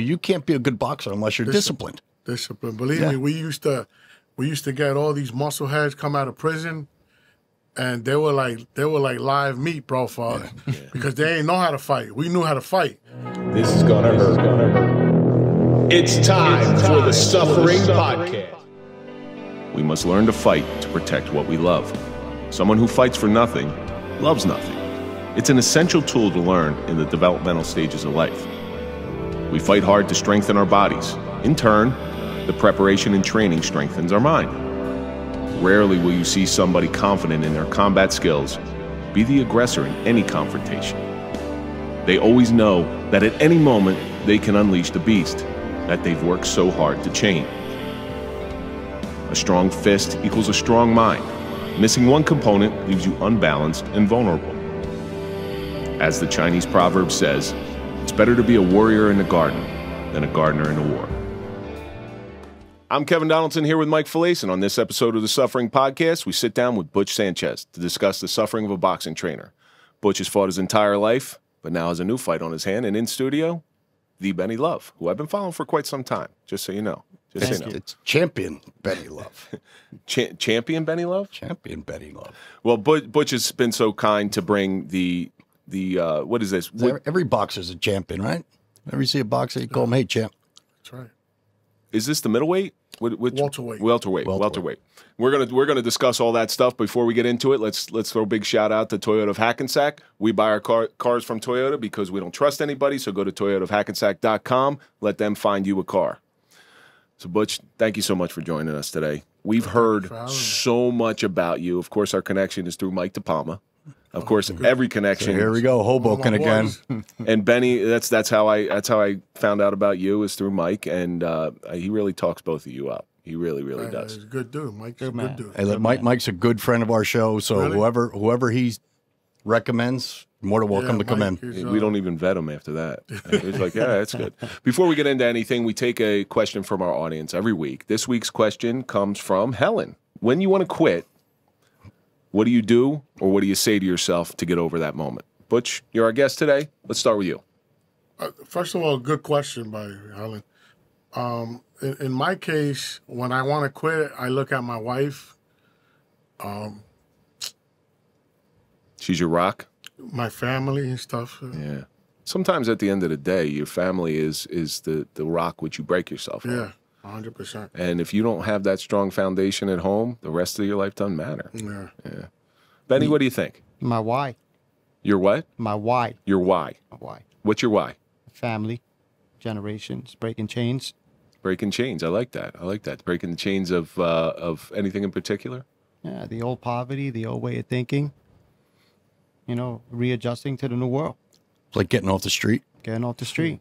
You can't be a good boxer unless you're disciplined. Discipline. Believe me, we used to get all these muscle heads come out of prison, and they were like live meat, bro, for us, because they ain't know how to fight. We knew how to fight. This is gonna hurt. It's time for the Suffering Podcast. We must learn to fight to protect what we love. Someone who fights for nothing loves nothing. It's an essential tool to learn in the developmental stages of life. We fight hard to strengthen our bodies. In turn, the preparation and training strengthens our mind. Rarely will you see somebody confident in their combat skills be the aggressor in any confrontation. They always know that at any moment they can unleash the beast that they've worked so hard to chain. A strong fist equals a strong mind. Missing one component leaves you unbalanced and vulnerable. As the Chinese proverb says, it's better to be a warrior in the garden than a gardener in a war. I'm Kevin Donaldson here with Mike Failace, and on this episode of the Suffering Podcast, we sit down with Butch Sanchez to discuss the suffering of a boxing trainer. Butch has fought his entire life, but now has a new fight on his hand, and in studio, the Benny Love, who I've been following for quite some time, just so you know. It's champion Benny Love. Champion Benny Love? Champion Benny Love. Well, Butch has been so kind to bring the what is this? Every boxer's a champion, right? Whenever you see a boxer, you call him, hey, champ. That's right. Is this the middleweight? Welterweight. Welterweight. We're gonna discuss all that stuff. Before we get into it, let's throw a big shout out to Toyota of Hackensack. We buy our cars from Toyota because we don't trust anybody. So go to toyotaofhackensack.com. Let them find you a car. So Butch, thank you so much for joining us today. We've heard so much about you. Of course, our connection is through Mike DePalma. Of course, every connection. So here we go, Hoboken again. And Benny, that's how I found out about you, is through Mike, and he really talks both of you up. He really does. He's a good dude. Mike's a good dude. Hey, Mike's a good friend of our show, so whoever he recommends, more than welcome to come in. We don't even vet him after that. He's like, yeah, that's good. Before we get into anything, we take a question from our audience every week. This week's question comes from Helen. When you want to quit, what do you do, or what do you say to yourself to get over that moment? Butch, you're our guest today. Let's start with you. First of all, good question by Helen. In my case, when I want to quit, I look at my wife. She's your rock? My family and stuff. Yeah. Sometimes at the end of the day, your family is the rock which you break yourself on. Yeah. 100%. And if you don't have that strong foundation at home, the rest of your life doesn't matter. Yeah. Benny, what do you think? My why. Your what? My why. Your why. My why. What's your why? Family, generations, breaking chains. Breaking chains. I like that. Breaking the chains of anything in particular? Yeah, the old poverty, the old way of thinking. You know, readjusting to the new world. It's like getting off the street. Getting off the street.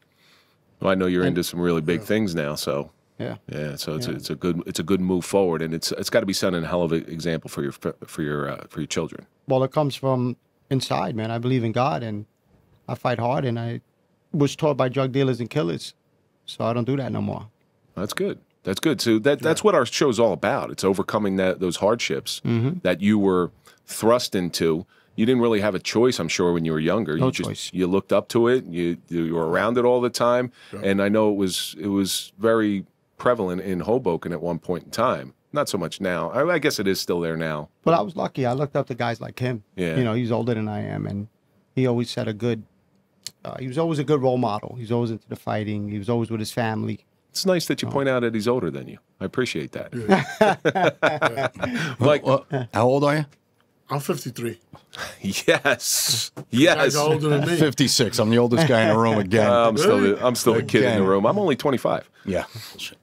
Well, I know you're into some really big things now, so. Yeah. Yeah, so it's a good move forward, and it's got to be setting a hell of an example for your children. Well, it comes from inside, man. I believe in God, and I fight hard, and I was taught by drug dealers and killers, so I don't do that no more. That's good. That's good. So that's what our show's all about. It's overcoming those hardships that you were thrust into. You didn't really have a choice, I'm sure, when you were younger. No choice. You looked up to it. You were around it all the time, and I know it was very prevalent in Hoboken at one point in time. Not so much now. I guess it is still there now. But I was lucky. I looked up to guys like him. Yeah. You know, he's older than I am, and he always set a good. He was always a good role model. He was always into the fighting. He was always with his family. It's nice that you point out that he's older than you. I appreciate that. Yeah. How old are you? I'm 53. Yes. You guys are older than me. 56. I'm the oldest guy in the room again. I'm still the kid in the room. I'm only 25. Yeah.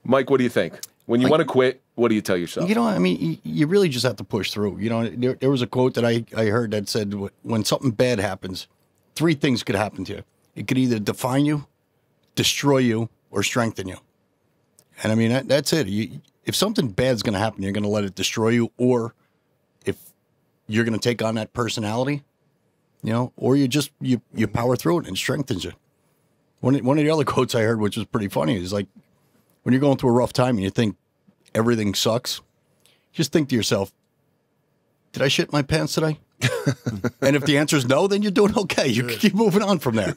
Mike, what do you think? When you want to quit, what do you tell yourself? You know, I mean, you really just have to push through. You know, there was a quote that I heard that said, when something bad happens, three things could happen to you. It could either define you, destroy you, or strengthen you. And I mean, that's it. If something bad's going to happen, you're going to let it destroy you, or if you're going to take on that personality, you know, or you power through it and it strengthens you. One of the other quotes I heard, which was pretty funny, is like, when you're going through a rough time and you think everything sucks, just think to yourself, did I shit my pants today? And if the answer is no, then you're doing okay. You can keep moving on from there.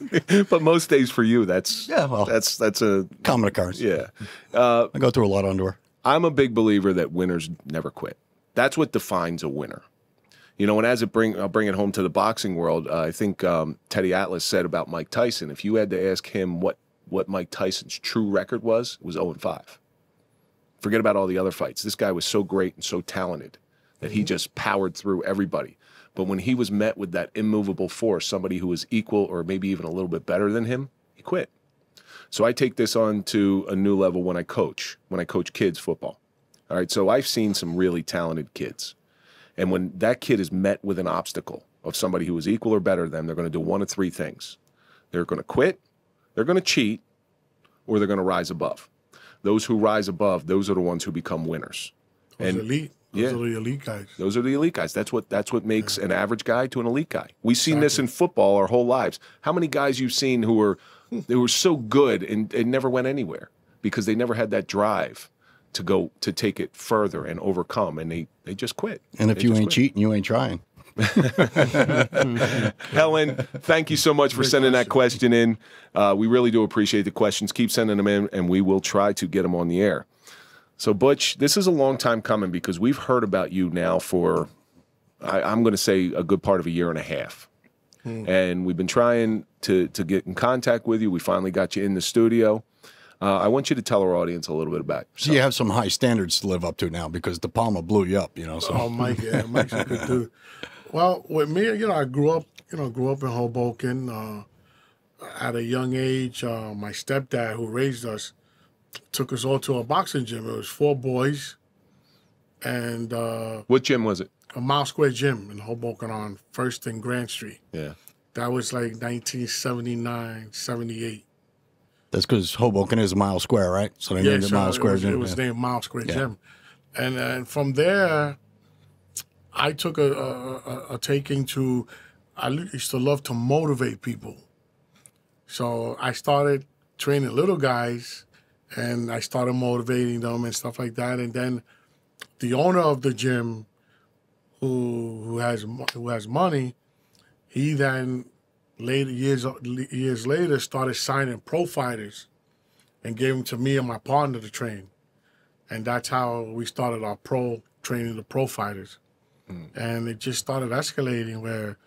But most days for you, that's a Common occurrence. yeah. I go through a lot of underwear. I'm a big believer that winners never quit. That's what defines a winner. You know, and I'll bring it home to the boxing world. I think Teddy Atlas said about Mike Tyson, if you had to ask him what Mike Tyson's true record was, it was 0-5. Forget about all the other fights. This guy was so great and so talented that he just powered through everybody. But when he was met with that immovable force, somebody who was equal or maybe even a little bit better than him, he quit. So I take this on to a new level when I coach kids football. All right, so I've seen some really talented kids. And when that kid is met with an obstacle of somebody who is equal or better than them, they're going to do one of three things. They're going to quit, they're going to cheat, or they're going to rise above. Those who rise above, those are the ones who become winners. Those are elite. Those are the elite guys. Those are the elite guys. That's what makes an average guy to an elite guy. We've seen this in football our whole lives. How many guys you've seen who were so good and never went anywhere because they never had that drive to take it further and overcome, and they just quit. And if you ain't cheating, you ain't trying. Helen, thank you so much for sending that question in. We really do appreciate the questions. Keep sending them in, and we will try to get them on the air. So, Butch, this is a long time coming because we've heard about you now for, I'm going to say, a good part of a year and a half. And we've been trying to get in contact with you. We finally got you in the studio. I want you to tell our audience a little bit about yourself. So you have some high standards to live up to now because De Palma blew you up, you know. So. Oh, Mike's a good dude. Well, with me, I grew up in Hoboken. At a young age, my stepdad, who raised us, took us all to a boxing gym. It was 4 boys, and what gym was it? A Mile Square Gym in Hoboken on 1st and Grand Street. Yeah, that was like 1979, 78. That's because Hoboken is a mile square, right? So they named it Mile Square Gym. It was named Mile Square Gym. And from there, I took a taking to, I used to love to motivate people. So I started training little guys, and I started motivating them and stuff like that. And then the owner of the gym, who has money, he then years later started signing pro fighters and gave them to me and my partner to train. And that's how we started our training the pro fighters. And it just started escalating where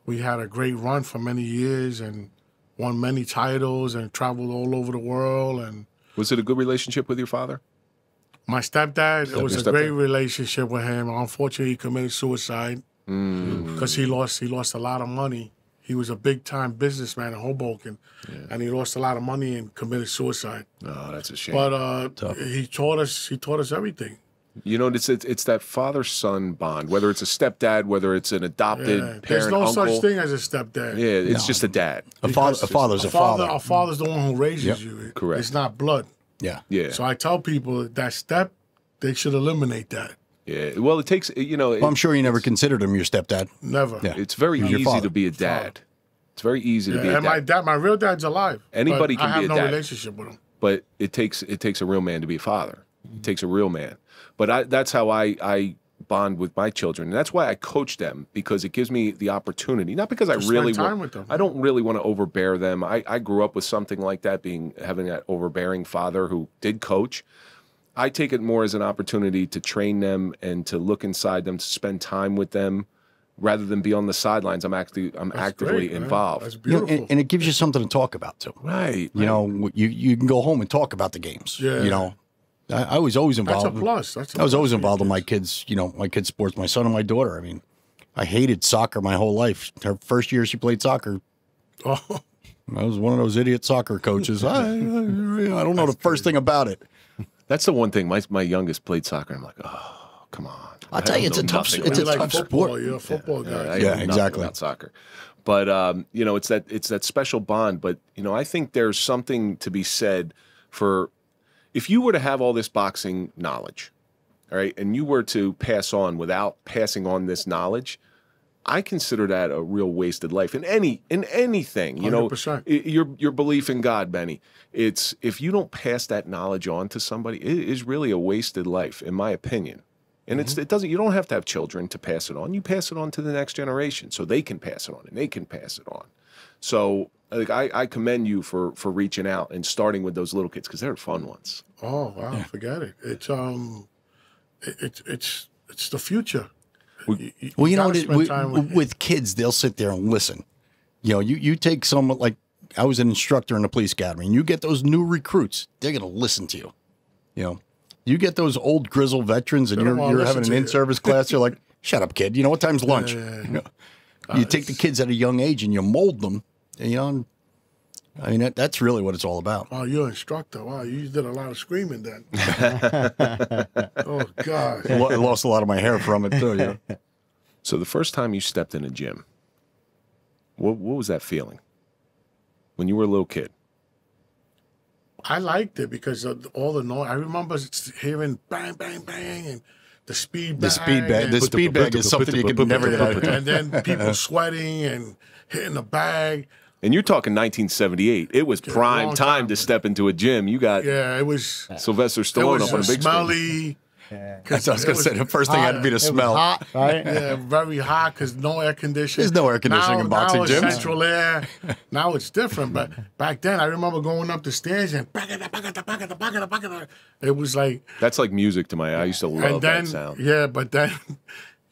we had a great run for many years and won many titles and traveled all over the world. And was it a good relationship with your father? My stepdad, it was a great relationship with him. Unfortunately, he committed suicide because he lost a lot of money. He was a big-time businessman in Hoboken, and he lost a lot of money and committed suicide. Oh, that's a shame. But he taught us everything. You know, it's that father-son bond, whether it's a stepdad, whether it's an adopted parent, There's no uncle. such thing as a stepdad. Yeah, it's just a dad. A father's a father. A father's the one who raises you. Correct. It's not blood. Yeah. Yeah. So I tell people that step, they should eliminate that. Yeah. Well, it takes, Well, I'm sure you never considered him your stepdad. Never. Yeah. It's very easy to be a dad. It's very easy to be a dad. And my real dad's alive. Anybody can be a dad. I have no relationship with him. But it takes a real man to be a father. It takes a real man. But that's how I bond with my children. And that's why I coach them, because it gives me the opportunity. Not because I really want, I don't really want to overbear them. I grew up with something like that, having that overbearing father who did coach. I take it more as an opportunity to train them and to look inside them, to spend time with them, rather than be on the sidelines. I'm actively involved. That's beautiful. And it gives you something to talk about too. Right. You know, you can go home and talk about the games. Yeah. You know, I was always involved. That's a plus. I was always involved in my kids' sports. My son and my daughter. I mean, I hated soccer my whole life. Her first year she played soccer. Oh. I was one of those idiot soccer coaches. I don't know the first thing about it. That's the one thing. My youngest played soccer. I'm like, oh, come on. I'll tell you, it's a tough sport. You're a football guy. Yeah, exactly. About soccer, but it's that special bond. But I think there's something to be said for if you were to have all this boxing knowledge, all right, and you were to pass on without passing on this knowledge, I consider that a real wasted life in anything. 100%. Your belief in God, Benny. It's if you don't pass that knowledge on to somebody, it is really a wasted life, in my opinion. And it doesn't. You don't have to have children to pass it on. You pass it on to the next generation, so they can pass it on and they can pass it on. So like, I commend you for reaching out and starting with those little kids because they're fun ones. Oh wow, forget it. It's the future. Well, you know, with kids, they'll sit there and listen. You know, you take someone like I was an instructor in the police academy, and you get those new recruits, they're going to listen to you. You know, you get those old grizzled veterans, and you're having an in-service class. You're like, shut up, kid. You know what time's lunch? You know, you take the kids at a young age and you mold them. And, you know, I mean that's really what it's all about. Oh, you're an instructor. Wow, you did a lot of screaming then. Oh God, I lost a lot of my hair from it too. Yeah. So the first time you stepped in a gym, what was that feeling when you were a little kid? I liked it because of all the noise. I remember hearing bang, bang, bang, and the speed bag. The speed bag is something you can never get out of. And then people sweating and hitting the bag. And you're talking 1978. It was prime time to step into a gym. You got it was Sylvester Stallone up on a big smelly. That's what I was going to say. The first thing had to be the smell. Hot, right? Yeah, very hot because no air conditioning. There's no air conditioning in boxing gyms. gyms. Now it's central air. Now it's different. But back then, I remember going up the stairs and it was like... That's like music to my... I used to love that sound. Yeah, but then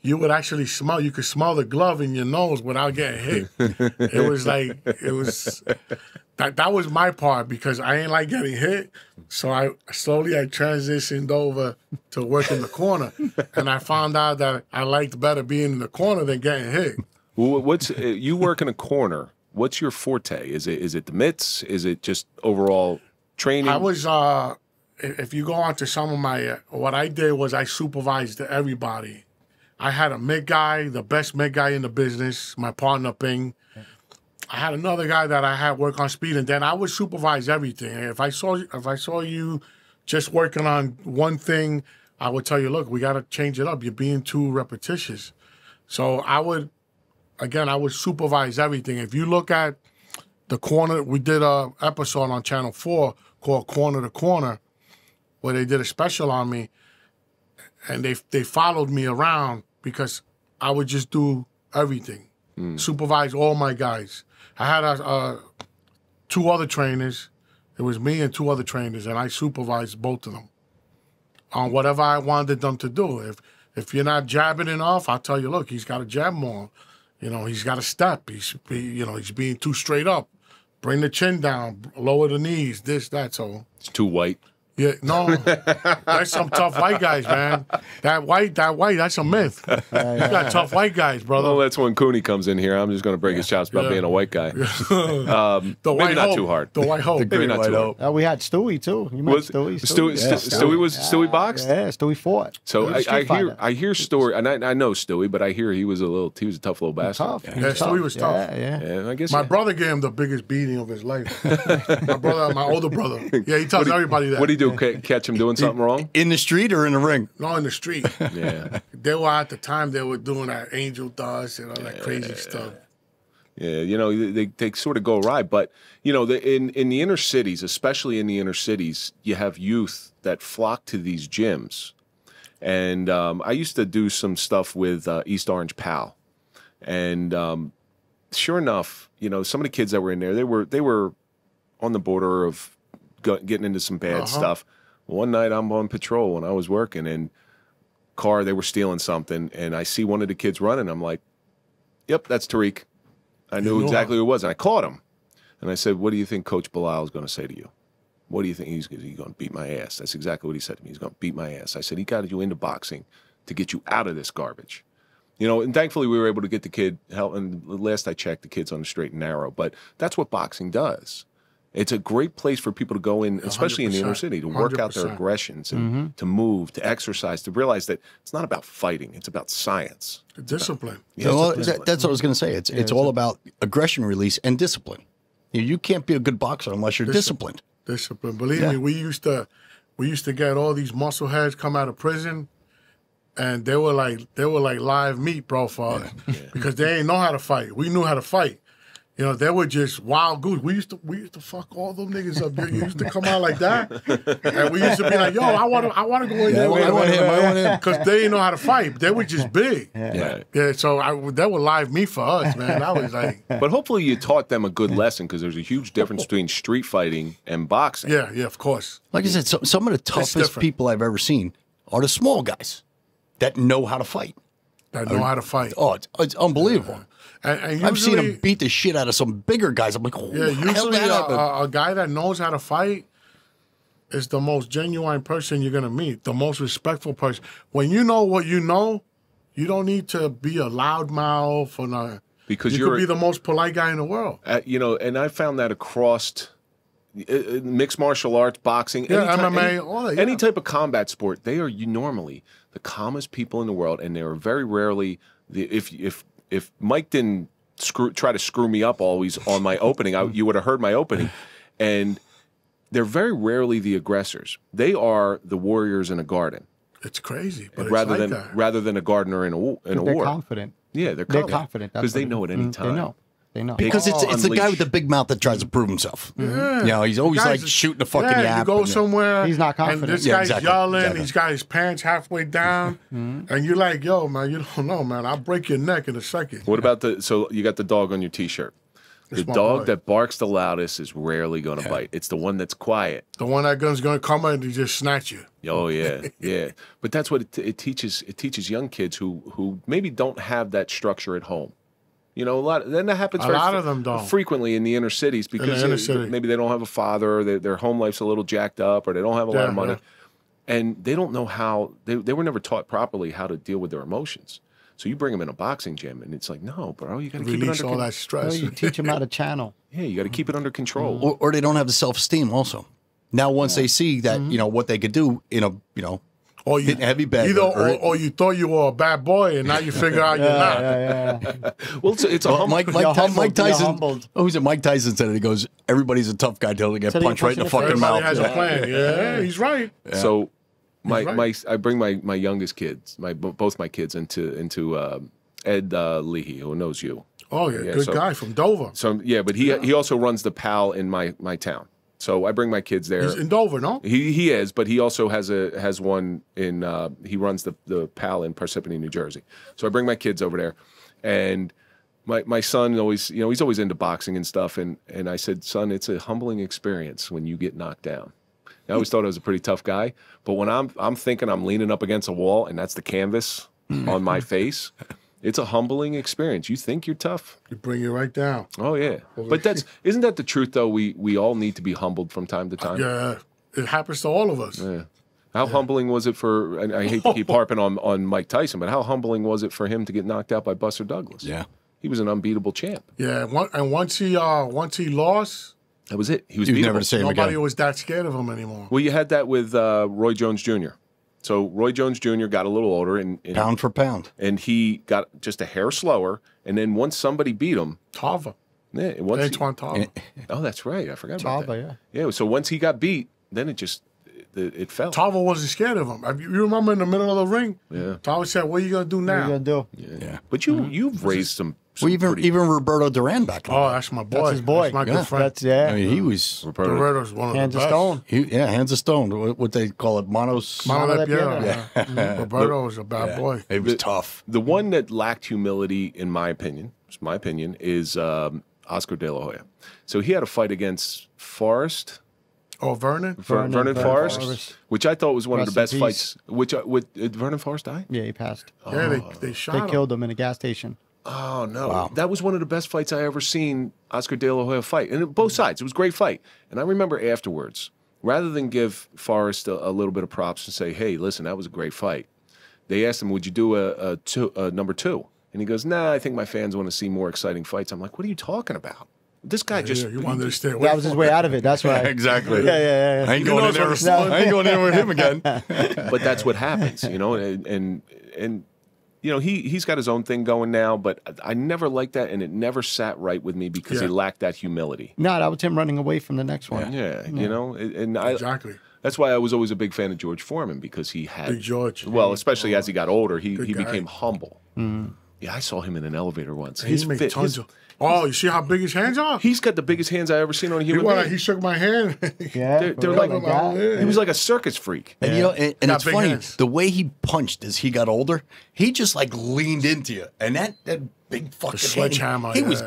you would actually smell... You could smell the glove in your nose without getting hit. It was like... It was... That was my part because I ain't like getting hit. So I transitioned over to work in the corner. And I found out that I liked better being in the corner than getting hit. Well, you work in a corner. What's your forte? Is it the mitts? Is it just overall training? I was, if you go on to some of my, what I did was I supervised everybody. I had a mid guy, the best mid guy in the business, my partner Ping. I had another guy that I had work on speed, and then I would supervise everything. If I saw you just working on one thing, I would tell you, look, we got to change it up. You're being too repetitious. So I would supervise everything. If you look at the corner, we did a episode on Channel 4 called Corner to Corner, where they did a special on me, and they followed me around because I would just do everything, supervise all my guys. I had 2 other trainers. It was me and 2 other trainers, and I supervised both of them on whatever I wanted them to do. If you're not jabbing enough, I'll tell you, look, he's got to jab more. You know, he's got to step. He's being too straight up. Bring the chin down, lower the knees, this, that. So it's too white. Yeah, no, there's some tough white guys, man. That white, that's a myth. You got tough white guys, brother. Well, that's when Cooney comes in here. I'm just going to break his chops about being a white guy. The maybe white not hope. too hard. The white hope. Maybe not too hard. We had Stewie too. You met Stewie. Stewie boxed. Yeah, Stewie fought. So I hear story, and I know Stewie, but I hear he was a tough little bastard. Tough. Yeah, Stewie was tough. Yeah, I guess my brother gave him the biggest beating of his life. my older brother. Yeah, he tells everybody that. What did he do? Catch him doing something wrong? In the street or in the ring? No, in the street. Yeah. They were at the time they were doing that angel dust and all that crazy stuff. Yeah, you know, they sort of go awry. But, you know, in the inner cities, especially in the inner cities, you have youth that flock to these gyms. And I used to do some stuff with East Orange Pal. And sure enough, you know, some of the kids that were in there, they were on the border of getting into some bad stuff. One night I'm on patrol when I was working, and they were stealing something, and I see one of the kids running. I'm like, yep, that's Tariq. I knew exactly who it was, and I caught him. And I said, what do you think Coach Bilal is going to say to you? What do you think? He's going to beat my ass. That's exactly what he said to me. He's going to beat my ass. I said, he got you into boxing to get you out of this garbage. You know, and thankfully we were able to get the kid help. And last I checked, the kid's on the straight and narrow. But that's what boxing does. It's a great place for people to go in, especially in the inner city, to work out their aggressions and to move, to exercise, to realize that it's not about fighting. It's about science. Discipline. That's what I was going to say. It's all about aggression release and discipline. You can't be a good boxer unless you're disciplined. Discipline. Believe me, we used to get all these muscle heads come out of prison, and they were like live meat, bro, for us, because they ain't know how to fight. We knew how to fight. You know, they were just wild goose. We used to fuck all them niggas up. You used to come out like that, and we used to be like, "Yo, I want to go in there." I want him. Because they didn't know how to fight. They were just big. Yeah. So that would live me for us, man. I was like, But hopefully you taught them a good lesson because there's a huge difference between street fighting and boxing. yeah, of course. Like I said, some of the toughest different. people I've ever seen are the small guys that know how to fight. That know how to fight. Oh, it's unbelievable. And usually, I've seen them beat the shit out of some bigger guys. I'm like, oh, Yeah, how the hell usually that happened? a guy that knows how to fight is the most genuine person you're gonna meet, the most respectful person. When you know what you know, you don't need to be a loudmouth or not. Because you you're could be the most polite guy in the world. You know, and I found that across mixed martial arts, boxing, Yeah, any MMA, all that, yeah. any type of combat sport. They are normally the calmest people in the world, and they are very rarely if Mike didn't try to screw me up always on my opening, you would have heard my opening, and they're very rarely the aggressors. They are the warriors in a garden. It's crazy, but rather it's like than that. rather than a gardener in a They're war. confident. Yeah, they're confident because they know at any time. They know. They know. Because it's the guy unleash. with the big mouth that tries to prove himself. Yeah. You know, he's always Guys, like shooting the fucking yeah, yap. you go and- somewhere, He's not and confident. this Yeah, guy's exactly, yelling, exactly. he's got his pants halfway down, and you're like, yo, man, you don't know, man, I'll break your neck in a second. What about so you got the dog on your T-shirt? The my dog boy. that barks the loudest is rarely going to bite. It's the one that's quiet. The one that gun's gonna come and he just snatch you. Oh yeah, yeah. But that's what it teaches. It teaches young kids who maybe don't have that structure at home. You know, then that happens. A lot of them don't. Frequently in the inner cities because inner city. maybe they don't have a father, or their home life's a little jacked up, or they don't have a lot of money, Yeah. and they don't know how. They were never taught properly how to deal with their emotions. So you bring them in a boxing gym, and it's like, no, bro, you got to keep it Release under all control. that stress. You teach them how to channel. Yeah, you got to keep it under control. or they don't have the self-esteem also. Now, once they see that, you know, what they could do in a, you know, Or you hitting a heavy bag. either or you thought you were a bad boy and now you figure out you're not. Yeah. Well, it's a Well, humble. Mike You're Tyson. humbled. Oh, who's it? Mike Tyson said it. He goes, everybody's a tough guy till they get Till they punched get right in the punched in the fucking face. mouth. Everybody has a plan. Yeah, he's right. So right. I bring my youngest kids, both my kids into Ed Leahy, who knows you. Oh yeah, good so- guy from Dover. So yeah, but he also runs the PAL in my town. So I bring my kids there. He's in Dover, no? He is, but he also has one in he runs the PAL in Parsippany, New Jersey. So I bring my kids over there, and my son always, you know, he's always into boxing and stuff, and I said, son, it's a humbling experience when you get knocked down. I always thought I was a pretty tough guy, but when I'm thinking I'm leaning up against a wall and that's the canvas on my face, it's a humbling experience. You think you're tough. You bring you right down. Oh yeah, but isn't that the truth though? We all need to be humbled from time to time. Yeah, it happens to all of us. Yeah. How humbling was it for? And I hate to keep harping on Mike Tyson, but how humbling was it for him to get knocked out by Buster Douglas? Yeah. He was an unbeatable champ. Yeah, and once he lost, That was it. He was He was beatable. never the same nobody again. was that scared of him anymore. Well, you had that with Roy Jones Jr. So Roy Jones Jr. got a little older, and Pound for pound. and he got just a hair slower. And then once somebody beat him, Tava, yeah, once Antoine Tava. oh, that's right, I forgot about Tava, that. Yeah, so once he got beat, then it fell. Tava wasn't scared of him. You remember in the middle of the ring? Yeah. Tava said, "What are you gonna do What are you now?" gonna do? Yeah. But you've raised some. Well, even Roberto Duran back then. Oh, that's my boy. That's his boy. That's my Yeah. good friend. That's yeah. I mean, he was, Roberto's one of Hands the of best. stone. hands of stone. What they call it, monos. Mano de Piedra. Piedra. Yeah. Roberto was a bad boy. It was tough. The one that lacked humility, in my opinion, is Oscar De La Hoya. So he had a fight against Forrest, Oh, Vernon? Vernon Forrest, which I thought was one of the Rest best in fights. Did Vernon Forrest die? Yeah, he passed. Yeah, they shot They him. killed him in a gas station. Oh no, that was one of the best fights I ever seen Oscar De La Hoya fight, and both sides. It was a great fight. And I remember afterwards, rather than give Forrest a little bit of props and say, "Hey, listen, that was a great fight," they asked him, "Would you do a number 2?" And he goes, "Nah, I think my fans want to see more exciting fights." I'm like, "What are you talking about? This guy just Yeah, you wanted to stay away That was his way out of it. That's right. Exactly. Yeah. I ain't going in there. I ain't going in with him again. but that's what happens, you know, and you know, he's got his own thing going now, but I never liked that, and it never sat right with me because he Yeah. lacked that humility. No, that was him running away from the next one. Yeah, you know, and Exactly. that's why I was always a big fan of George Foreman, because he had Big George. Well, especially as he got older, he Good guy. became humble. Yeah, I saw him in an elevator once. He's made tons of. Oh, you see how big his hands are? He's got the biggest hands I ever seen on a human being. He shook my hand. Yeah, They're like that. he was like a circus freak. And you know, and it's big funny hands. the way he punched as he got older. He just like leaned into you, and that big fucking sledgehammer, He was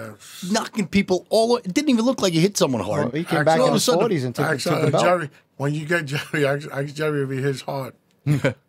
knocking people all. It didn't even look like he hit someone hard. Well, he came back in his 40s and took the belt. Jerry, when you get Jerry, ask Jerry if he hits hard.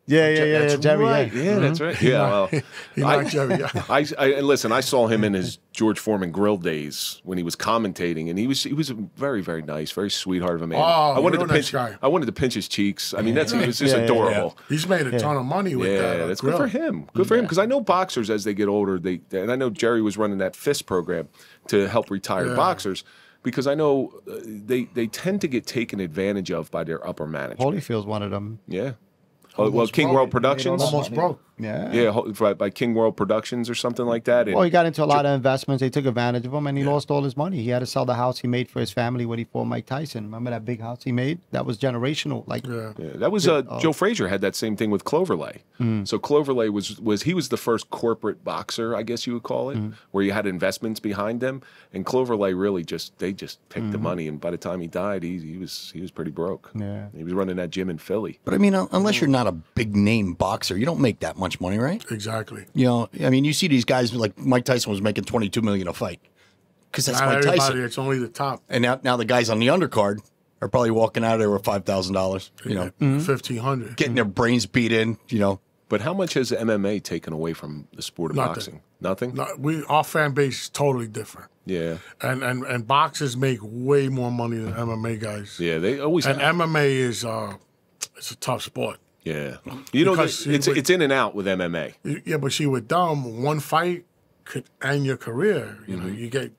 Yeah, Jerry. Right. Yeah, that's right. Yeah, well, He knocked Jerry out. I listen. I saw him in his George Foreman grill days when he was commentating, and he was a very, very nice, very sweetheart of a man. Oh, I wanted real to pinch. nice guy. I wanted to pinch his cheeks. I mean, he was just adorable. He's made a ton of money with that. Yeah, that's grill. good for him. Good for him, because I know boxers as they get older. And I know Jerry was running that FIST program to help retired boxers, because I know they tend to get taken advantage of by their upper management. Holyfield's one of them. Yeah. Well, King broke. World Productions. Almost broke. Yeah. By King World Productions or something like that. And Well, he got into a lot of investments. They took advantage of him, and he lost all his money. He had to sell the house he made for his family when he fought Mike Tyson. Remember that big house he made? That was generational. Like, Yeah, that was Joe Frazier had that same thing with Cloverlay. So Cloverlay was the first corporate boxer, I guess you would call it, where you had investments behind them. And Cloverlay really just picked the money, and by the time he died, he was pretty broke. Yeah. He was running that gym in Philly. But I mean, unless you're not a big name boxer, you don't make that much money, right? Exactly. You know, I mean, you see these guys like Mike Tyson was making $22 million a fight because that's Not Mike everybody. Tyson. It's only the top. And now the guys on the undercard are probably walking out of there with $5,000. You know, 1,500. getting their brains beat in. You know, But how much has MMA taken away from the sport of boxing? Nothing. Our fan base is totally different. Yeah. And boxers make way more money than MMA guys. Yeah, they always And have. MMA is it's a tough sport. Yeah. You know, Because it's in and out with MMA. Yeah, but see, with them, one fight could end your career. You know, you get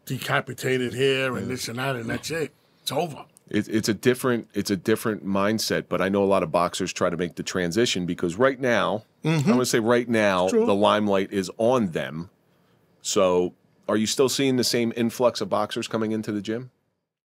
decapitated here and this and that, and that's it. It's over. It's a different mindset, but I know a lot of boxers try to make the transition because right now, I'm going to say right now, the limelight is on them. So, are you still seeing the same influx of boxers coming into the gym?